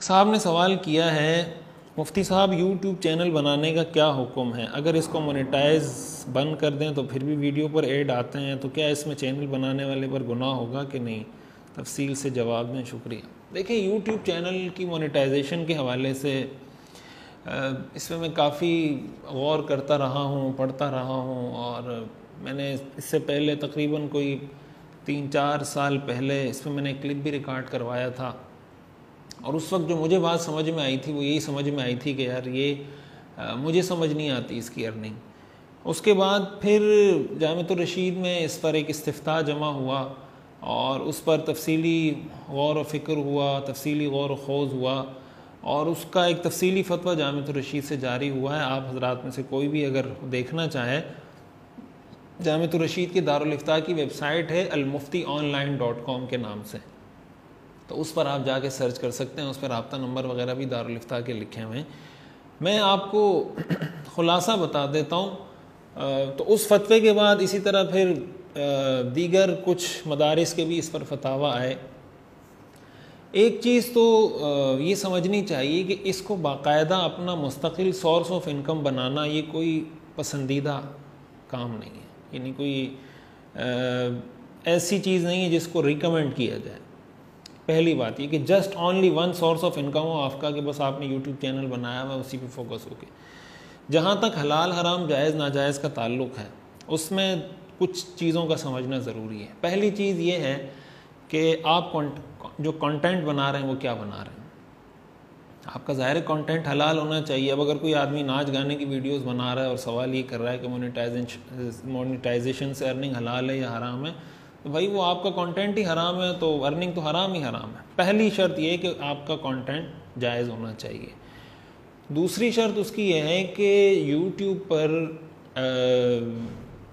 एक साहब ने सवाल किया है, मुफ्ती साहब यूट्यूब चैनल बनाने का क्या हुक्म है? अगर इसको मोनेटाइज बंद कर दें तो फिर भी वीडियो पर ऐड आते हैं, तो क्या इसमें चैनल बनाने वाले पर गुनाह होगा कि नहीं? तफसील से जवाब दें, शुक्रिया। देखिए, यूट्यूब चैनल की मोनेटाइजेशन के हवाले से इसमें मैं काफ़ी गौर करता रहा हूँ, पढ़ता रहा हूँ, और मैंने इससे पहले तकरीबन कोई 3-4 साल पहले इसमें मैंने एक क्लिप भी रिकॉर्ड करवाया था। और उस वक्त जो मुझे बात समझ में आई थी वो यही समझ में आई थी कि यार ये मुझे समझ नहीं आती इसकी अर्निंग। उसके बाद फिर जामिअतुर रशीद में इस पर एक इस्तिफ्ता जमा हुआ और उस पर तफसीली गौर व फ़िक्र हुआ, तफसीली गौर व खोज हुआ, और उसका एक तफसीली फ़तवा जामिअतुर रशीद से जारी हुआ है। आप हज़रात में से कोई भी अगर देखना चाहे, जामिअतुर रशीद के दारुल इफ्ता की वेबसाइट है almuftionline.com के नाम से, तो उस पर आप जाके सर्च कर सकते हैं। उस पर रब्ता नंबर वगैरह भी दारुल इफ्ता के लिखे हुए हैं। मैं आपको ख़ुलासा बता देता हूँ। तो उस फतवे के बाद इसी तरह फिर दीगर कुछ मदारिस के भी इस पर फतावा आए। एक चीज़ तो ये समझनी चाहिए कि इसको बाकायदा अपना मुस्तकिल सोर्स ऑफ इनकम बनाना ये कोई पसंदीदा काम नहीं है, यानी कोई ऐसी चीज़ नहीं है जिसको रिकमेंड किया जाए। पहली बात ये कि just only one source of income हो आपका, कि बस आपने यूट्यूब चैनल बनाया हुआ उसी पे फोकस हो के। जहाँ तक हलाल हराम जायज़ नाजायज़ का ताल्लुक़ है, उसमें कुछ चीज़ों का समझना ज़रूरी है। पहली चीज़ ये है कि आप जो कंटेंट बना रहे हैं वो क्या बना रहे हैं। आपका ज़ाहिर कंटेंट हलाल होना चाहिए। अब अगर कोई आदमी नाच गाने की वीडियोस बना रहा है और सवाल ये कर रहा है कि मोनेटाइजेशन से अर्निंग हलाल है या हराम है, तो भाई वो आपका कंटेंट ही हराम है, तो अर्निंग तो हराम ही हराम है। पहली शर्त ये है कि आपका कंटेंट जायज़ होना चाहिए। दूसरी शर्त उसकी यह है कि यूट्यूब पर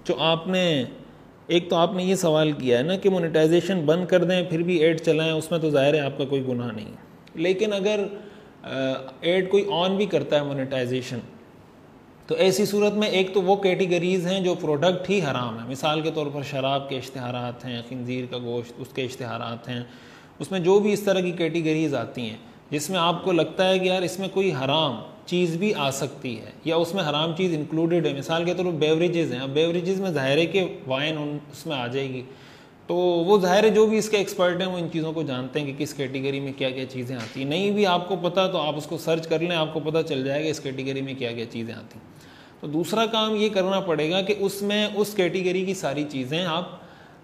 जो आपने एक तो आपने ये सवाल किया है ना कि मोनेटाइजेशन बंद कर दें फिर भी ऐड चलाएं, उसमें तो ज़ाहिर है आपका कोई गुनाह नहीं है। लेकिन अगर ऐड कोई ऑन भी करता है मोनेटाइजेशन, तो ऐसी सूरत में एक तो वो कैटेगरीज़ हैं जो प्रोडक्ट ही हराम है। मिसाल के तौर पर शराब के इश्तिहारात हैं, खिंजीर का गोश्त उसके इश्तिहारात हैं, उसमें जो भी इस तरह की कैटेगरीज़ आती हैं जिसमें आपको लगता है कि यार इसमें कोई हराम चीज़ भी आ सकती है या उसमें हराम चीज़ इंक्लूडेड है। मिसाल के तौर पर बेवरेजेज़ हैं, अब बेवरेजेज़ में ज़ाहिर है कि वाइन उसमें आ जाएगी, तो वो ज़ाहिर है जो भी इसके एक्सपर्ट हैं वो इन चीज़ों को जानते हैं कि किस कैटेगरी में क्या क्या चीज़ें आती हैं। नहीं भी आपको पता तो आप उसको सर्च कर लें, आपको पता चल जाएगा इस कैटेगरी में क्या क्या चीज़ें आती हैं। तो दूसरा काम ये करना पड़ेगा कि उसमें उस कैटेगरी की सारी चीज़ें आप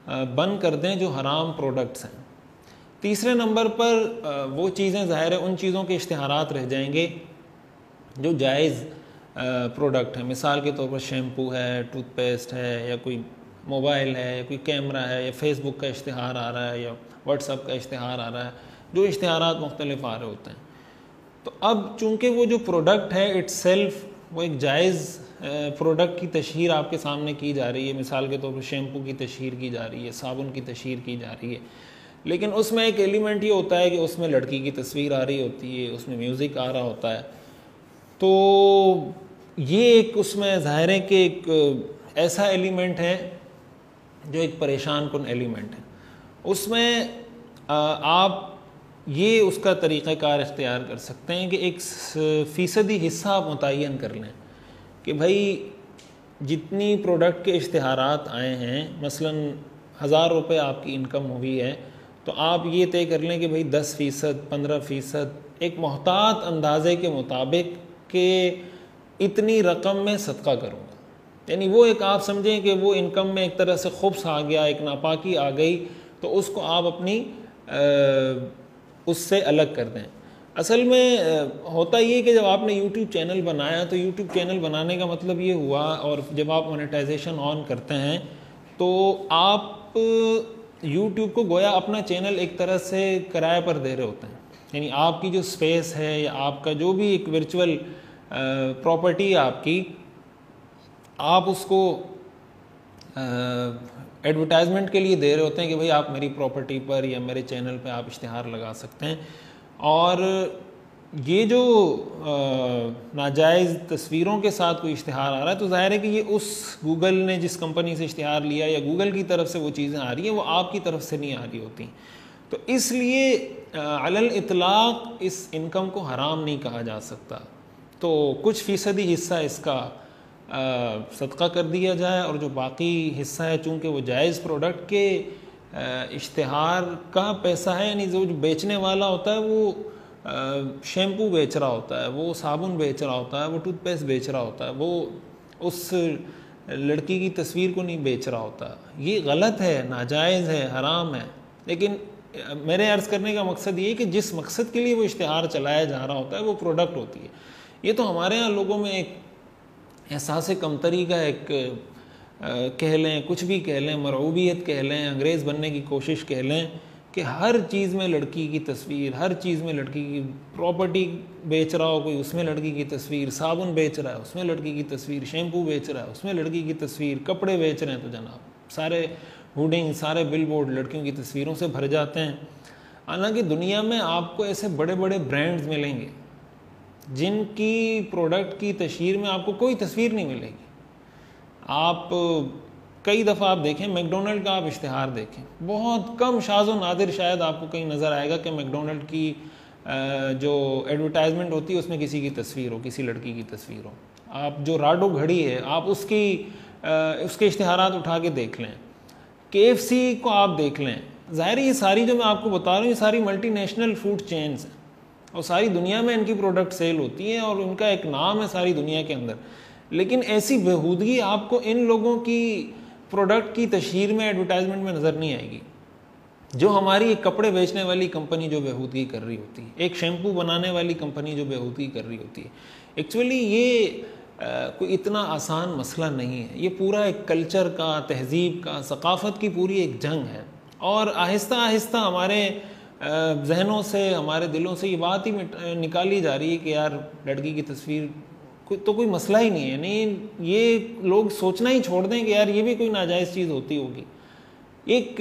बंद कर दें जो हराम प्रोडक्ट्स हैं। तीसरे नंबर पर वो चीज़ें ज़ाहिर है उन चीज़ों के इश्तिहारात रह जाएंगे जो जायज़ प्रोडक्ट है। मिसाल के तौर पर शैम्पू है, टूथपेस्ट है, या कोई मोबाइल है, या कोई कैमरा है, या फेसबुक का इश्तिहार आ रहा है, या व्हाट्सअप का इश्तिहार आ रहा है, जो इश्तिहारात मुख्तलिफ आ रहे होते हैं। तो अब चूँकि वो जो प्रोडक्ट है इट्सेल्फ वो एक जायज़ प्रोडक्ट की तशहीर आपके सामने की जा रही है। मिसाल के तौर पर शैम्पू की तशहीर की जा रही है, साबुन की तशहीर की जा रही है, लेकिन उसमें एक एलिमेंट ये होता है कि उसमें लड़की की तस्वीर आ रही होती है, उसमें म्यूज़िक आ रहा होता है। तो ये एक उसमें ज़ाहिर है कि एक ऐसा एलिमेंट है जो एक परेशान कुन एलिमेंट है। उसमें आप ये उसका तरीक़ाकार इख्तियार कर सकते हैं कि एक फ़ीसदी हिस्सा आप मुतय्यन कर लें कि भाई जितनी प्रोडक्ट के इश्तिहारात आए हैं, मसलन 1000 रुपये आपकी इनकम हुई है, तो आप ये तय कर लें कि भाई 10%, 15%, एक मोहतात अंदाज़े के मुताबिक कि इतनी रकम में सदका करूँगा। यानी वो एक आप समझें कि वो इनकम में एक तरह से खुब्स आ गया, एक नापाकी आ गई, तो उसको आप अपनी उससे अलग कर दें। असल में होता ये कि जब आपने यूट्यूब चैनल बनाया तो यूट्यूब चैनल बनाने का मतलब ये हुआ, और जब आप मोनेटाइजेशन ऑन करते हैं तो आप यूट्यूब को गोया अपना चैनल एक तरह से किराए पर दे रहे होते हैं। यानी आपकी जो स्पेस है या आपका जो भी एक वर्चुअल प्रॉपर्टी है आपकी, आप उसको एडवर्टाइजमेंट के लिए दे रहे होते हैं कि भाई आप मेरी प्रॉपर्टी पर या मेरे चैनल पे आप इश्तिहार लगा सकते हैं। और ये जो नाजायज़ तस्वीरों के साथ कोई इश्तिहार आ रहा है, तो ज़ाहिर है कि ये उस गूगल ने जिस कंपनी से इश्तिहार लिया या गूगल की तरफ से वो चीज़ें आ रही हैं, वो आपकी तरफ से नहीं आ रही होती। तो इसलिए अलल इतलाक इस इनकम को हराम नहीं कहा जा सकता। तो कुछ फ़ीसदी हिस्सा इसका सदका कर दिया जाए, और जो बाकी हिस्सा है चूँकि वो जायज़ प्रोडक्ट के इश्तिहार का पैसा है, यानी जो बेचने वाला होता है वो शैम्पू बेच रहा होता है, वो साबुन बेच रहा होता है, वो टूथपेस्ट बेच रहा होता है, वो उस लड़की की तस्वीर को नहीं बेच रहा होता। ये गलत है, नाजायज़ है, हराम है। लेकिन मेरे अर्ज़ करने का मकसद ये है कि जिस मकसद के लिए वो इश्तिहार चलाया जा रहा होता है वो प्रोडक्ट होती है। ये तो हमारे यहाँ लोगों में एक एहसास कमतरी का एक कह लें, कुछ भी कह लें, मरऊबियत कह लें, अंग्रेज़ बनने की कोशिश कह लें, कि हर चीज़ में लड़की की तस्वीर, हर चीज़ में लड़की की प्रॉपर्टी बेच रहा हो कोई, उसमें लड़की की तस्वीर, साबुन बेच रहा है उसमें लड़की की तस्वीर, शैम्पू बेच रहा है उसमें लड़की की तस्वीर, कपड़े बेच रहे हैं तो जनाब सारे होर्डिंग, सारे बिलबोर्ड लड़कियों की तस्वीरों से भर जाते हैं। हालांकि दुनिया में आपको ऐसे बड़े बड़े ब्रांड्स मिलेंगे जिनकी प्रोडक्ट की तशहीर में आपको कोई तस्वीर नहीं मिलेगी। आप कई दफ़ा आप देखें, मैकडोनल्ड का आप इश्तिहार देखें, बहुत कम शाज़ व नादिर शायद आपको कहीं नज़र आएगा कि मैकडोनल्ड की जो एडवर्टाइजमेंट होती है उसमें किसी की तस्वीर हो, किसी लड़की की तस्वीर हो। आप जो राडो घड़ी है आप उसके इश्तिहारात उठा के देख लें, KFC को आप देख लें। ज़ाहिर है ये सारी जो मैं आपको बता रहा हूँ ये सारी मल्टीनेशनल फूड चेन्स हैं और सारी दुनिया में इनकी प्रोडक्ट सेल होती हैं और उनका एक नाम है सारी दुनिया के अंदर। लेकिन ऐसी बेहूदगी आपको इन लोगों की प्रोडक्ट की तशहीर में, एडवर्टाइजमेंट में नज़र नहीं आएगी जो हमारी एक कपड़े बेचने वाली कंपनी जो बेहूदगी कर रही होती है, एक शैम्पू बनाने वाली कंपनी जो बेहूदगी कर रही होती है। एक्चुअली ये कोई इतना आसान मसला नहीं है, ये पूरा एक कल्चर का, तहज़ीब का, सकाफ़त की पूरी एक जंग है। और आहिस्ता आहिस्ता हमारे जहनों से, हमारे दिलों से ये बात ही निकाली जा रही है कि यार लड़की की तस्वीर तो कोई मसला ही नहीं है। नहीं, ये लोग सोचना ही छोड़ दें कि यार ये भी कोई नाजायज़ चीज़ होती होगी। एक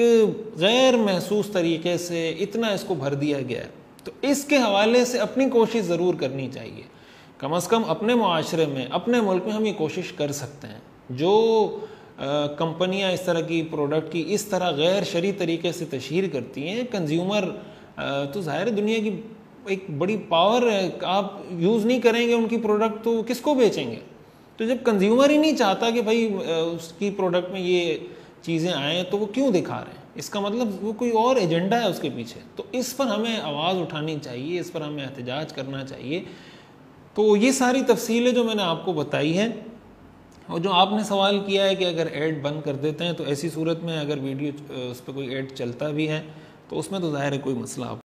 गैर महसूस तरीके से इतना इसको भर दिया गया है। तो इसके हवाले से अपनी कोशिश ज़रूर करनी चाहिए। कम अज़ कम अपने मुआशरे में, अपने मुल्क में हम ये कोशिश कर सकते हैं। जो कंपनियां इस तरह की प्रोडक्ट की इस तरह गैर शरई तरीके से तशहीर करती हैं, कंज्यूमर तो ज़ाहिर दुनिया की एक बड़ी पावर है। आप यूज़ नहीं करेंगे उनकी प्रोडक्ट तो किसको बेचेंगे? तो जब कंज्यूमर ही नहीं चाहता कि भाई उसकी प्रोडक्ट में ये चीज़ें आएँ तो वो क्यों दिखा रहे हैं? इसका मतलब वो कोई और एजेंडा है उसके पीछे। तो इस पर हमें आवाज़ उठानी चाहिए, इस पर हमें एहतजाज करना चाहिए। तो ये सारी तफसीलें जो मैंने आपको बताई हैं, और जो आपने सवाल किया है कि अगर ऐड बंद कर देते हैं तो ऐसी सूरत में अगर वीडियो उस पर कोई ऐड चलता भी है तो उसमें तो ज़ाहिर है कोई मसला